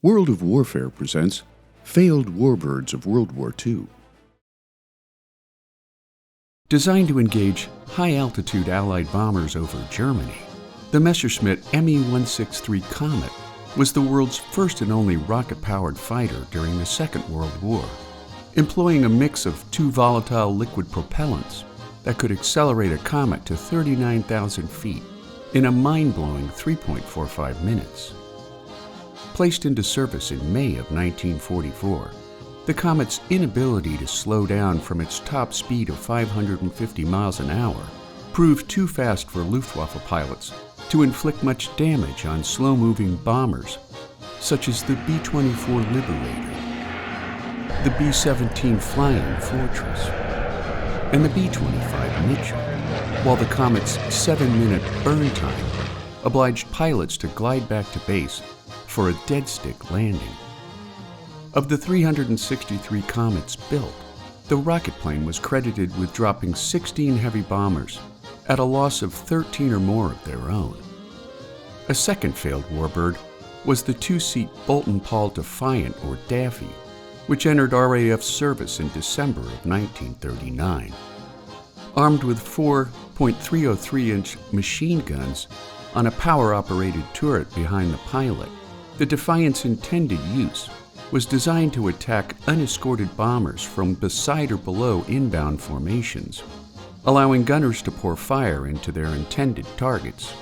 World of Warfare presents Failed Warbirds of World War II. Designed to engage high-altitude Allied bombers over Germany, the Messerschmitt Me-163 Comet was the world's first and only rocket-powered fighter during the Second World War, employing a mix of two volatile liquid propellants that could accelerate a comet to 39,000 feet in a mind-blowing 3.45 minutes. Placed into service in May of 1944, the Comet's inability to slow down from its top speed of 550 miles an hour proved too fast for Luftwaffe pilots to inflict much damage on slow-moving bombers, such as the B-24 Liberator, the B-17 Flying Fortress, and the B-25 Mitchell, while the Comet's 7-minute burn time obliged pilots to glide back to base for a dead-stick landing. Of the 363 Comets built, the rocket plane was credited with dropping 16 heavy bombers at a loss of 13 or more of their own. A second failed warbird was the two-seat Boulton-Paul Defiant, or Daffy, which entered RAF service in December of 1939. Armed with 4 .303-inch machine guns on a power-operated turret behind the pilot, the Defiant's intended use was designed to attack unescorted bombers from beside or below inbound formations, allowing gunners to pour fire into their intended targets.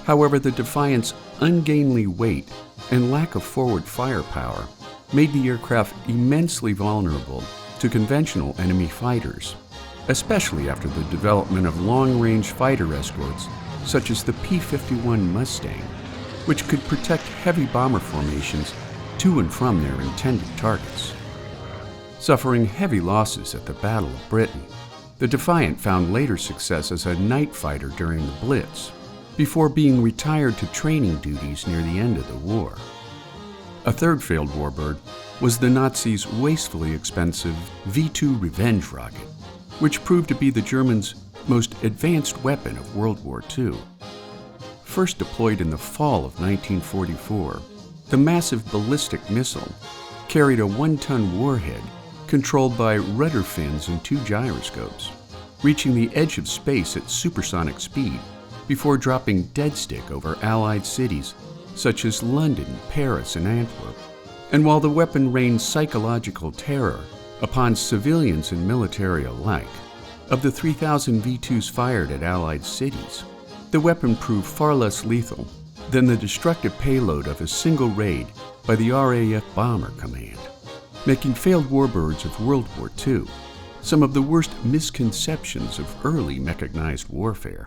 However, the Defiant's ungainly weight and lack of forward firepower made the aircraft immensely vulnerable to conventional enemy fighters, especially after the development of long-range fighter escorts such as the P-51 Mustang, which could protect heavy bomber formations to and from their intended targets. Suffering heavy losses at the Battle of Britain, the Defiant found later success as a night fighter during the Blitz, before being retired to training duties near the end of the war. A third failed warbird was the Nazis' wastefully expensive V-2 Revenge rocket, which proved to be the Germans' most advanced weapon of World War II. First deployed in the fall of 1944, the massive ballistic missile carried a 1-ton warhead controlled by rudder fins and 2 gyroscopes, reaching the edge of space at supersonic speed before dropping dead-stick over Allied cities such as London, Paris, and Antwerp. And while the weapon rained psychological terror upon civilians and military alike, of the 3,000 V-2s fired at Allied cities, the weapon proved far less lethal than the destructive payload of a single raid by the RAF Bomber Command, making failed warbirds of World War II some of the worst misconceptions of early mechanized warfare.